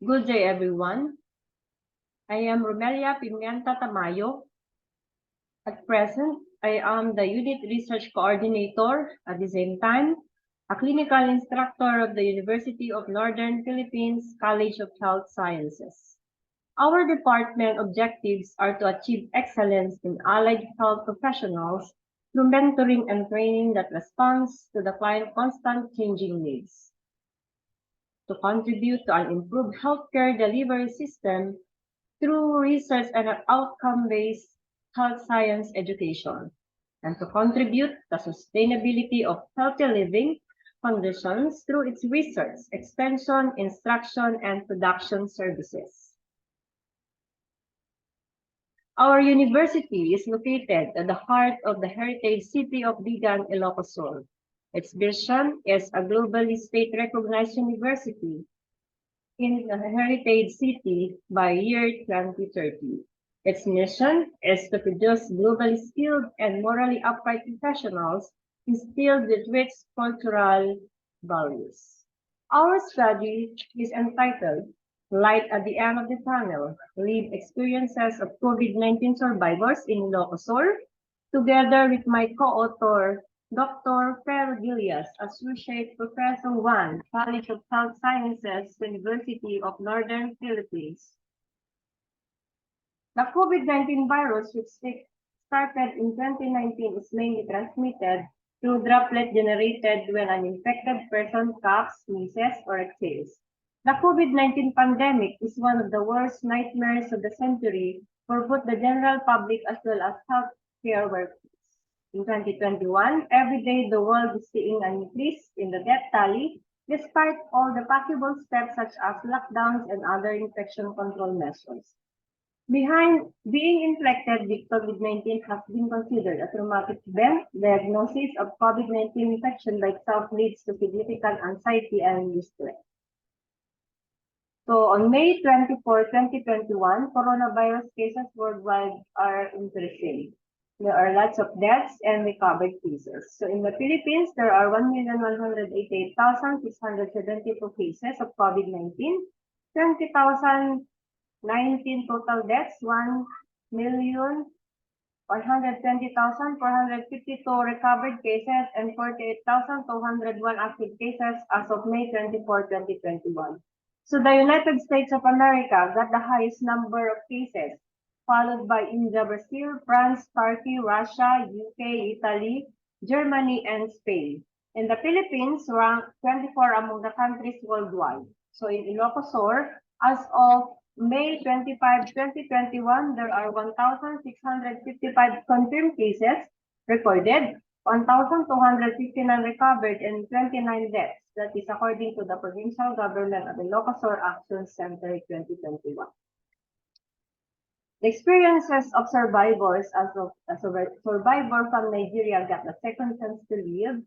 Good day, everyone. I am Romelia Tamayo. At present, I am the Unit Research Coordinator, at the same time, a clinical instructor of the University of Northern Philippines College of Health Sciences. Our department objectives are to achieve excellence in allied health professionals through mentoring and training that responds to the client's constant changing needs. To contribute to an improved healthcare delivery system through research and outcome-based health science education, and to contribute to the sustainability of healthy living conditions through its research, extension, instruction, and production services. Our university is located at the heart of the heritage city of Bigan, Ilocos Sur. Its vision is a globally state-recognized university in the heritage city by year 2030. Its mission is to produce globally skilled and morally upright professionals instilled with rich cultural values. Our study is entitled Light at the End of the Tunnel, Live Experiences of COVID-19 Survivors in Ilocos Sur, together with my co-author, Dr. Fer Gilias, Associate Professor 1, College of Health Sciences, University of Northern Philippines. The COVID-19 virus, which started in 2019, is mainly transmitted through droplet generated when an infected person coughs, sneezes, or exhales. The COVID-19 pandemic is one of the worst nightmares of the century for both the general public as well as healthcare workers. In 2021, every day the world is seeing an increase in the death tally, despite all the possible steps such as lockdowns and other infection control measures. Behind being infected with COVID-19 has been considered a traumatic event. Diagnosis of COVID-19 infection by itself leads to significant anxiety and distress. So on May 24, 2021, coronavirus cases worldwide are increasing. There are lots of deaths and recovered cases. So in the Philippines, there are 1,188,672 cases of COVID-19, 20,019 total deaths, 1,120,452 recovered cases, and 48,201 active cases as of May 24, 2021. So the United States of America got the highest number of cases, followed by India, Brazil, France, Turkey, Russia, UK, Italy, Germany, and Spain. And the Philippines ranked 24 among the countries worldwide. So in Ilocos Sur, as of May 25, 2021, there are 1,655 confirmed cases recorded, 1,259 recovered, and 29 deaths. That is according to the Provincial Government of Ilocos Sur Action Center 2021. The experiences of survivors as a survivor from Nigeria got a second chance to live,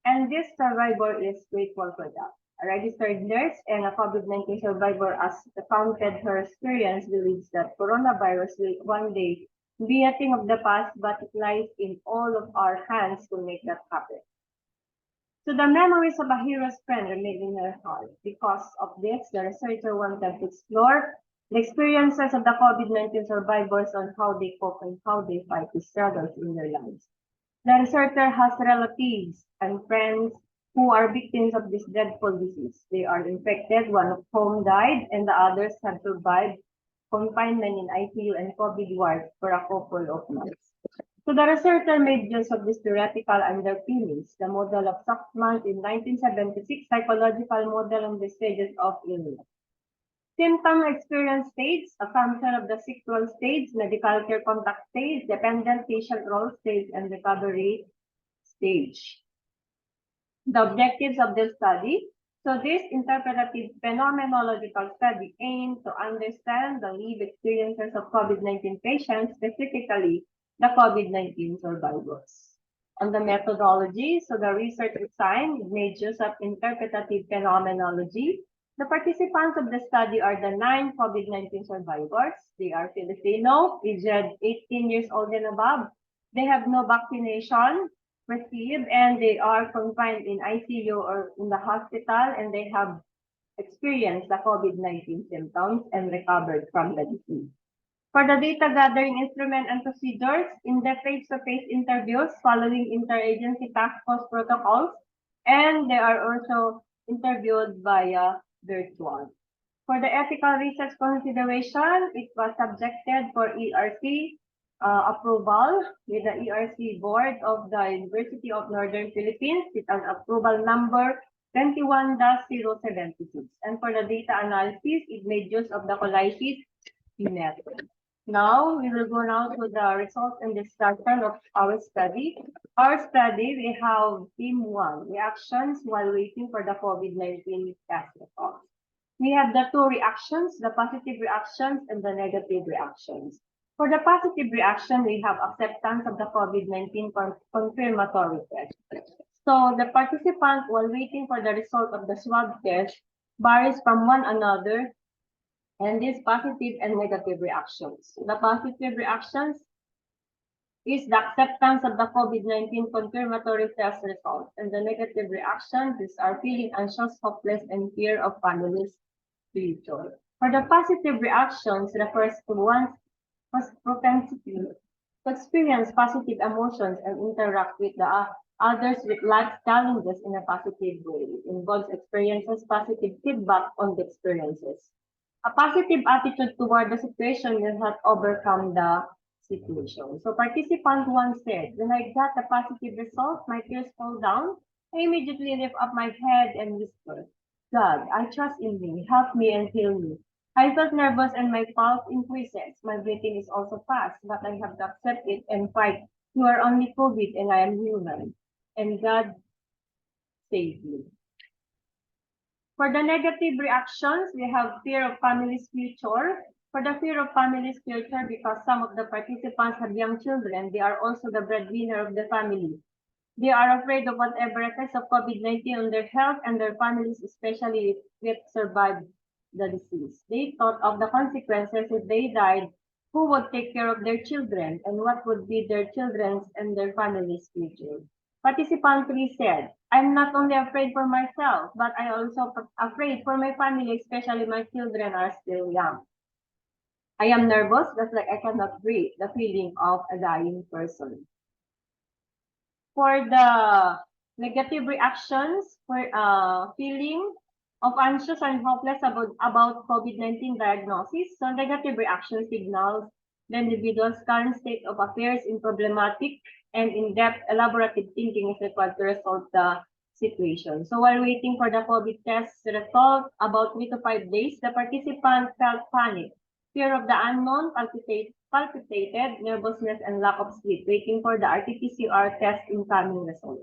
and this survivor is grateful for that. A registered nurse and a COVID-19 survivor, as recounted her experience, believes that coronavirus will one day be a thing of the past, but it lies in all of our hands to make that happen. So the memories of a hero's friend remain in her heart. Because of this, the researcher wanted to explore the experiences of the COVID-19 survivors on how they cope and how they fight the struggles in their lives. The researcher has relatives and friends who are victims of this dreadful disease. They are infected, one of whom died, and the others have survived confinement in ICU and COVID ward for a couple of months. So the researcher made use of these theoretical underpinnings, the model of Stockman in 1976 psychological model on the stages of illness. Symptom experience stage, assumption of the sequel stage, medical care contact stage, dependent patient role stage, and recovery stage. The objectives of this study. So this interpretative phenomenological study aimed to understand the lived experiences of COVID-19 patients, specifically the COVID-19 survivors. On the methodology, so the research design made use of interpretative phenomenology. The participants of the study are the 9 COVID-19 survivors. They are Filipino, aged 18 years old and above. They have no vaccination received, and they are confined in ICU or in the hospital, and they have experienced the COVID-19 symptoms and recovered from the disease. For the data gathering instrument and procedures, in the face-to-face interviews following interagency task force protocols, and they are also interviewed via virtual. For the ethical research consideration, it was subjected for ERC approval with the ERC Board of the University of Northern Philippines with an approval number 21-076. And for the data analysis, it made use of the Colysis method. Now, we will go now to the results and discussion of our study. Our study, we have Team 1, reactions while waiting for the COVID-19 test results. We have the two reactions, the positive reactions and the negative reactions. For the positive reaction, we have acceptance of the COVID-19 confirmatory test. So the participant, while waiting for the result of the swab test, varies from one another and these positive and negative reactions. The positive reactions is the acceptance of the COVID-19 confirmatory test results, and the negative reactions is are feeling anxious, hopeless, and fear of family's future. For the positive reactions, refers to one's propensity to experience positive emotions and interact with the others with life's challenges in a positive way. It involves experiences positive feedback on the experiences. A positive attitude toward the situation will help overcome the situation. So participant 1 said, when I got the positive result, my tears fall down. I immediately lift up my head and whisper, God, I trust in me. Help me and heal me. I felt nervous and my pulse increases. My breathing is also fast, but I have to accept it and fight. You are only COVID and I am human. And God saved me. For the negative reactions, we have fear of family's future. For the fear of family's future, because some of the participants have young children, they are also the breadwinner of the family. They are afraid of whatever effects of COVID-19 on their health and their families, especially if they survive the disease. They thought of the consequences if they died, who would take care of their children, and what would be their children's and their family's future. Participant 3 said, I'm not only afraid for myself, but I also afraid for my family, especially my children are still young. I am nervous, that's like I cannot breathe, the feeling of a dying person. For the negative reactions, for feeling of anxious and hopeless about COVID-19 diagnosis, so negative reaction signals the individual's current state of affairs in problematic and in-depth elaborative thinking is required to resolve the situation. So while waiting for the COVID test result, about 3 to 5 days, the participant felt panic, fear of the unknown, palpitated, nervousness, and lack of sleep, waiting for the RT-PCR test incoming result.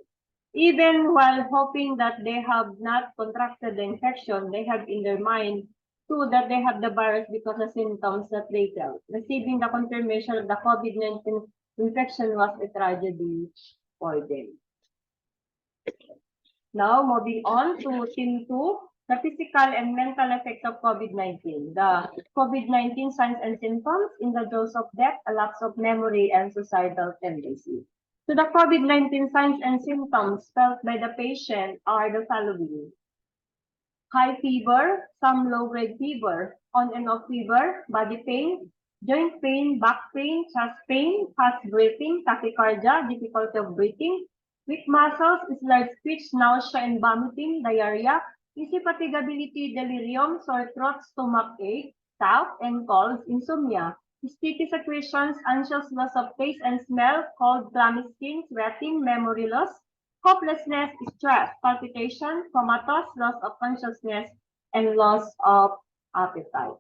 Even while hoping that they have not contracted the infection, they have in their mind too that they have the virus because of symptoms that they felt. Receiving the confirmation of the COVID-19 infection was a tragedy for them. Now, moving on to Team 2, the physical and mental effects of COVID-19. The COVID-19 signs and symptoms in the dose of death, a lapse of memory, and suicidal tendency. So the COVID-19 signs and symptoms felt by the patient are the following. High fever, some low-grade fever, on and off fever, body pain, joint pain, back pain, chest pain, fast breathing, tachycardia, difficulty of breathing, weak muscles, slurred speech, nausea and vomiting, diarrhea, easy fatigability, delirium, sore throat, stomach ache, cough and colds, insomnia, sticky secretions, anxious loss of taste and smell, cold, clammy skin, sweating, memory loss, hopelessness, stress, palpitation, comatose, loss of consciousness, and loss of appetite.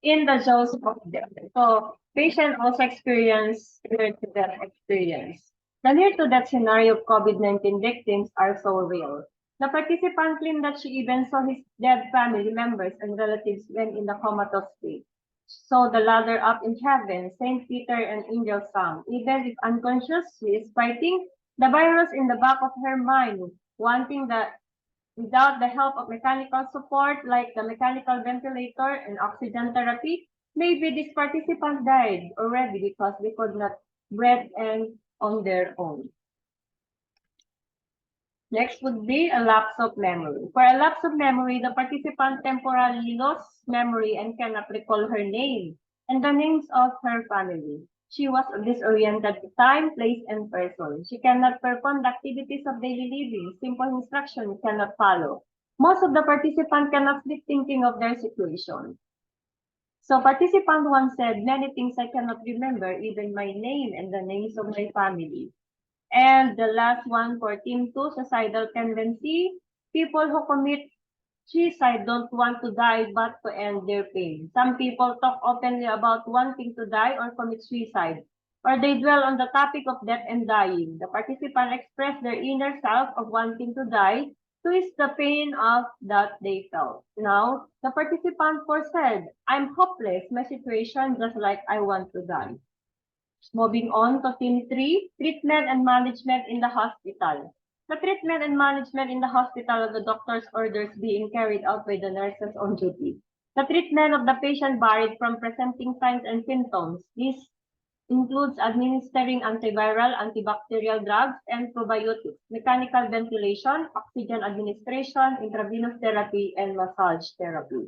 In the jaws of death. So, patient also experience near-to-death experience. The near-to-death scenario of COVID-19 victims are so real. The participant claimed that she even saw his dead family members and relatives when in the comatose state. So the ladder up in heaven, Saint Peter and angel sang. Even if unconscious, she is fighting the virus in the back of her mind, wanting that without the help of mechanical support like the mechanical ventilator and oxygen therapy, maybe these participants died already because they could not breathe and on their own. Next would be a lapse of memory. For a lapse of memory, the participant temporarily lost memory and cannot recall her name and the names of her family. She was disoriented to time, place, and person. She cannot perform the activities of daily living. Simple instructions cannot follow. Most of the participants cannot sleep thinking of their situation. So participant one said, many things I cannot remember, even my name and the names of my family. And the last one for team two, suicidal tendency. People who commit suicide don't want to die but to end their pain. Some people talk openly about wanting to die or commit suicide, or they dwell on the topic of death and dying. The participant express their inner self of wanting to die to ease the pain of that they felt. Now, the participant four said, I'm hopeless, my situation just like I want to die. Moving on to team three, treatment and management in the hospital. The treatment and management in the hospital of the doctor's orders being carried out by the nurses on duty. The treatment of the patient varied from presenting signs and symptoms. This includes administering antiviral, antibacterial drugs, and probiotics, mechanical ventilation, oxygen administration, intravenous therapy, and massage therapy.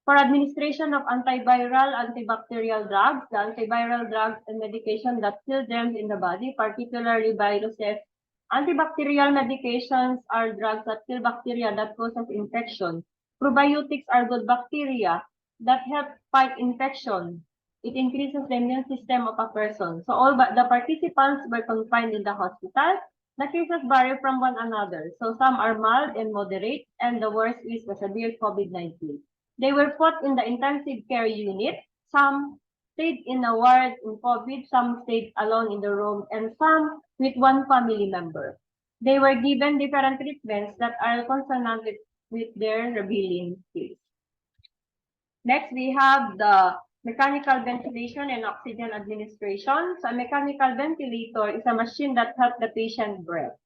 For administration of antiviral, antibacterial drugs, the antiviral drugs and medication that kill germs in the body, particularly viruses, antibacterial medications are drugs that kill bacteria that causes infection. Probiotics are good bacteria that help fight infection. It increases the immune system of a person. So all but the participants were confined in the hospital. The cases vary from one another. So some are mild and moderate, and the worst is the severe COVID-19. They were put in the intensive care unit. Some stayed in a ward in COVID, some stayed alone in the room, and some with one family member. They were given different treatments that are consonant with their revealing skills. Next, we have the mechanical ventilation and oxygen administration. So a mechanical ventilator is a machine that helps the patient breathe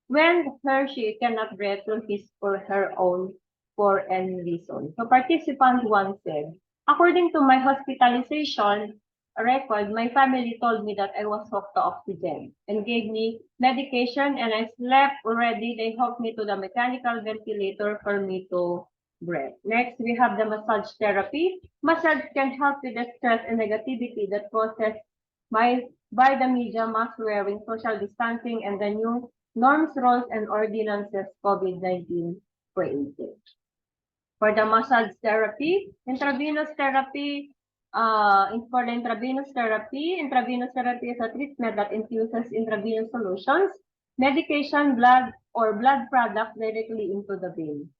when she cannot breathe through his or her own for any reason. So participant one said, according to my hospitalization record, my family told me that I was hooked to oxygen and gave me medication and I slept already. They hooked me to the mechanical ventilator for me to breathe. Next, we have the massage therapy. Massage can help with the stress and negativity that causes by the media, mask wearing, social distancing, and the new norms, roles, and ordinances COVID-19 created. For the massage therapy, intravenous therapy, intravenous therapy is a treatment that infuses intravenous solutions, medication, blood, or blood products directly into the vein.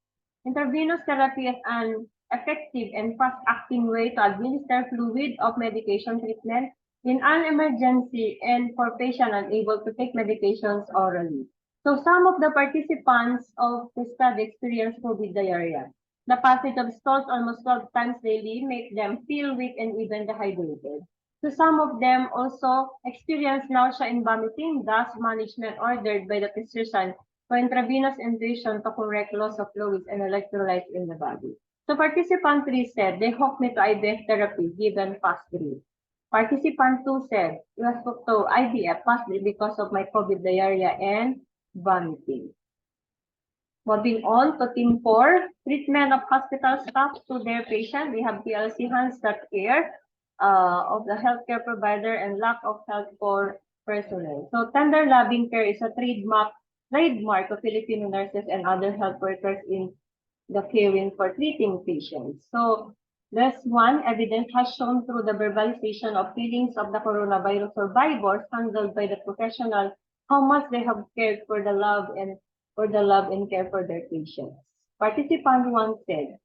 Intravenous therapy is an effective and fast-acting way to administer fluid of medication treatment in an emergency and for patients unable to take medications orally. So some of the participants of the study experienced COVID diarrhea. The passage of stools almost 12 times daily make them feel weak and even dehydrated. So some of them also experience nausea and vomiting, thus management ordered by the physician for intravenous infusion to correct loss of fluids and electrolytes in the body. So participant 3 said they hooked me to IVF therapy given fast drip. Participant 2 said he was hooked to IVF fast drip because of my COVID diarrhea and vomiting. Moving on to team 4, treatment of hospital staff to their patient. We have PLC hands that care of the healthcare provider and lack of healthcare personnel. So tender loving care is a trademark of Filipino nurses and other health workers in the caring for treating patients. So this one evidence has shown through the verbalization of feelings of the coronavirus survivors handled by the professional how much they have cared for the love and care for their patients. Participant one said,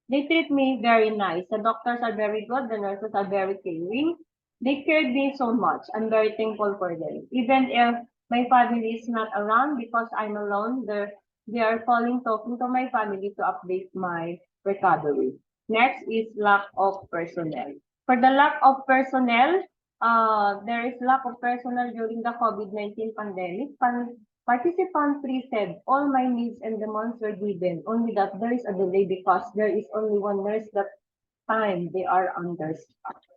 they treat me very nice. The doctors are very good. The nurses are very caring. They cared me so much. I'm very thankful for them. Even if my family is not around because I'm alone, they are calling, talking to my family to update my recovery. Next is lack of personnel. For the lack of personnel, there is lack of personnel during the COVID-19 pandemic. Participant 3 said, all my needs and demands were given, only that there is a delay because there is only one nurse that time they are understaffed.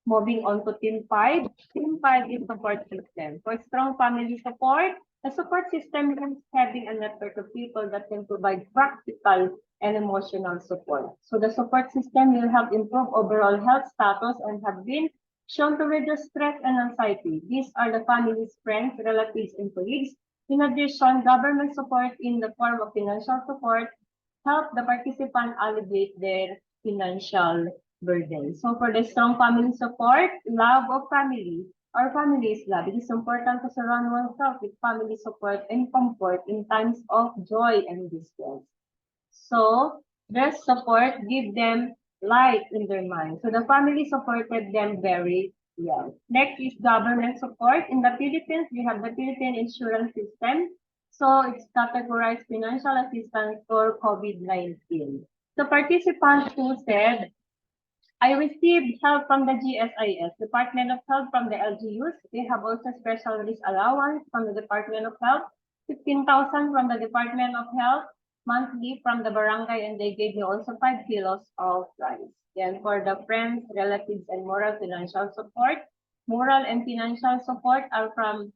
Moving on to team 5. Team 5 is support system. For strong family support, A support system means having a network of people that can provide practical and emotional support. So the support system will help improve overall health status and have been shown to reduce stress and anxiety. These are the family's friends, relatives, and colleagues. In addition, government support in the form of financial support help the participant alleviate their financial burden. So for the strong family support, love of family, our family is love. It is important to surround oneself with family support and comfort in times of joy and distress. So their support give them light in their mind. So the family supported them very well. Next is government support. In the Philippines, we have the Philippine insurance system. So it's categorized financial assistance for COVID-19. The participants who said, I received help from the GSIS, Department of Health from the LGUs. They have also special risk allowance from the Department of Health, 15,000 from the Department of Health, monthly from the barangay, and they gave me also 5 kilos of rice. Then for the friends, relatives, and moral financial support, moral and financial support are from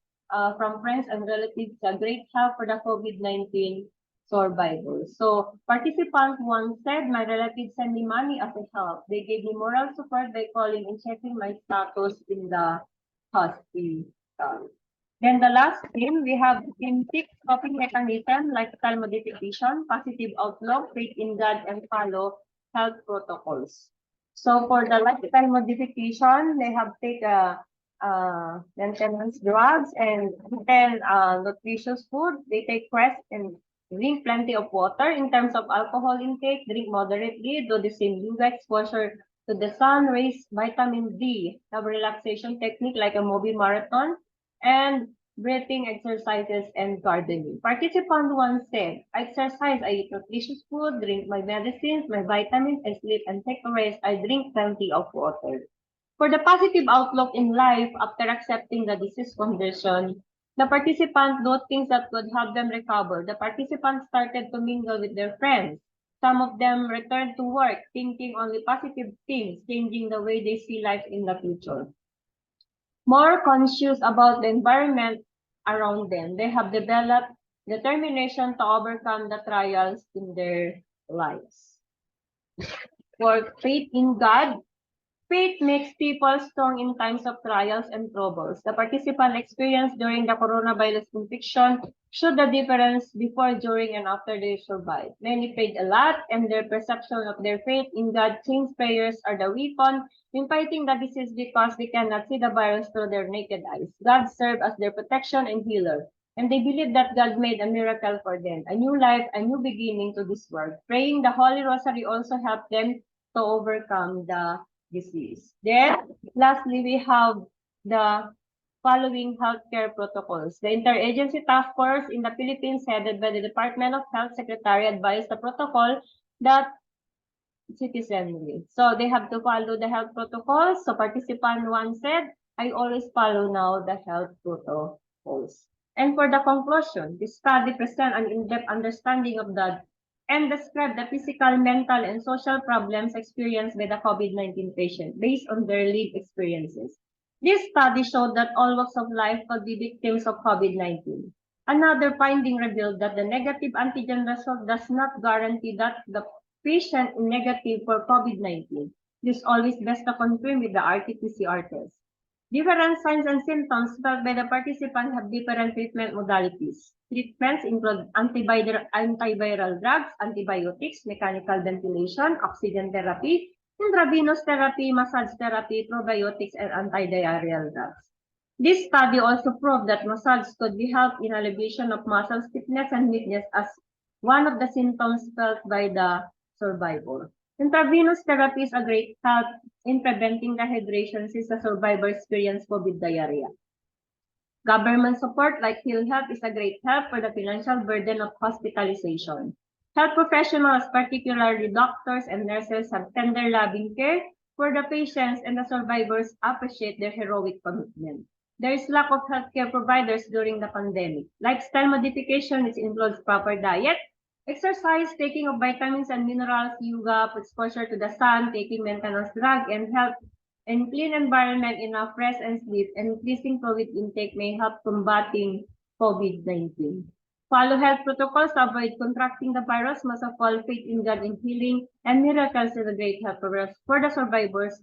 friends and relatives, a great help for the COVID-19 survivors. So participant one said, my relatives sent me money as a help. They gave me moral support by calling and checking my status in the hospital. Then the last theme, we have theme 6, coping mechanism, lifestyle modification, positive outlook, faith in God, and follow health protocols. So for the lifestyle modification, they have take maintenance drugs and then nutritious food. They take rest and drink plenty of water. In terms of alcohol intake, drink moderately, do the same yoga exposure to the sun rays, vitamin D, have relaxation technique like a movie marathon, and breathing exercises and gardening. Participant one said, I exercise, I eat nutritious food, drink my medicines, my vitamins, I sleep and take a rest, I drink plenty of water. For the positive outlook in life after accepting the disease condition, the participants do things that could help them recover. The participants started to mingle with their friends. Some of them returned to work, thinking only positive things, changing the way they see life in the future. More conscious about the environment around them, they have developed determination to overcome the trials in their lives. For faith in God, faith makes people strong in times of trials and troubles. The participant experience during the coronavirus infection showed the difference before, during, and after they survived. Many prayed a lot, and their perception of their faith in God changed. Prayers are the weapon in fighting the disease because they cannot see the virus through their naked eyes. God served as their protection and healer, and they believed that God made a miracle for them, a new life, a new beginning to this world. Praying the Holy Rosary also helped them to overcome the disease. Then, lastly, we have the following healthcare protocols. The Interagency Task Force in the Philippines, headed by the Department of Health Secretary, advised the protocol that citizenry. So they have to follow the health protocols. So participant one said, I always follow now the health protocols. And for the conclusion, this study presents an in-depth understanding of the and describe the physical, mental, and social problems experienced by the COVID-19 patient based on their lived experiences. This study showed that all walks of life could be victims of COVID-19. Another finding revealed that the negative antigen result does not guarantee that the patient is negative for COVID-19. This is always best to confirm with the RT-PCR test. Different signs and symptoms felt by the participant have different treatment modalities. Treatments include antiviral drugs, antibiotics, mechanical ventilation, oxygen therapy, intravenous therapy, massage therapy, probiotics, and antidiarrheal drugs. This study also proved that massage could be helped in alleviation of muscle stiffness and weakness as one of the symptoms felt by the survivor. Intravenous therapy is a great help in preventing dehydration since the survivor experienced COVID diarrhea. Government support like PhilHealth is a great help for the financial burden of hospitalization. Health professionals, particularly doctors and nurses, have tender loving care for the patients, and the survivors appreciate their heroic commitment. There is lack of healthcare providers during the pandemic. Lifestyle modification, which includes proper diet, exercise, taking of vitamins and minerals, yoga, exposure to the sun, taking maintenance drug, and health and clean environment, enough rest and sleep, and increasing fluid intake may help combating COVID-19. Follow health protocols to avoid contracting the virus. Most of all, faith in God and healing and miracles is a great help for the survivors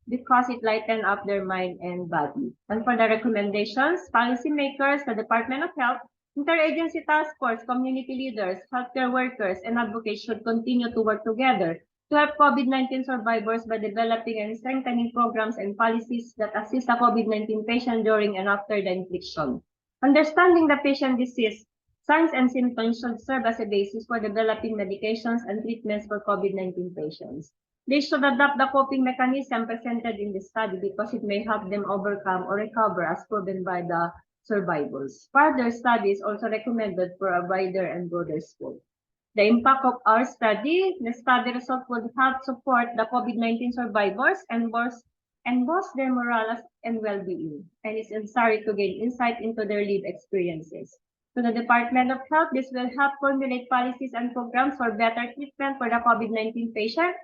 because it lighten up their mind and body. And for the recommendations, policymakers, the Department of Health, interagency task force, community leaders, healthcare workers, and advocates should continue to work together to help COVID-19 survivors by developing and strengthening programs and policies that assist the COVID-19 patient during and after the infection. Understanding the patient disease, signs and symptoms should serve as a basis for developing medications and treatments for COVID-19 patients. They should adopt the coping mechanism presented in the study because it may help them overcome or recover as proven by the survivors. Further studies also recommended for a wider and broader scope. The impact of our study, the study result would help support the COVID-19 survivors and boost their morale and well-being, and it's necessary to gain insight into their lived experiences. To the Department of Health, this will help formulate policies and programs for better treatment for the COVID-19 patient.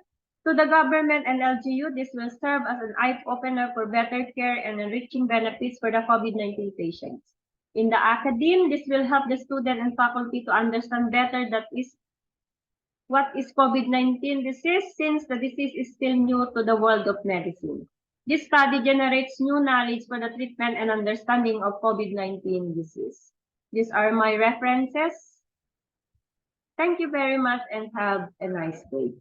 To the government and LGU, this will serve as an eye-opener for better care and enriching benefits for the COVID-19 patients. In the academe, this will help the student and faculty to understand better what is COVID-19 disease since the disease is still new to the world of medicine. This study generates new knowledge for the treatment and understanding of COVID-19 disease. These are my references. Thank you very much and have a nice day.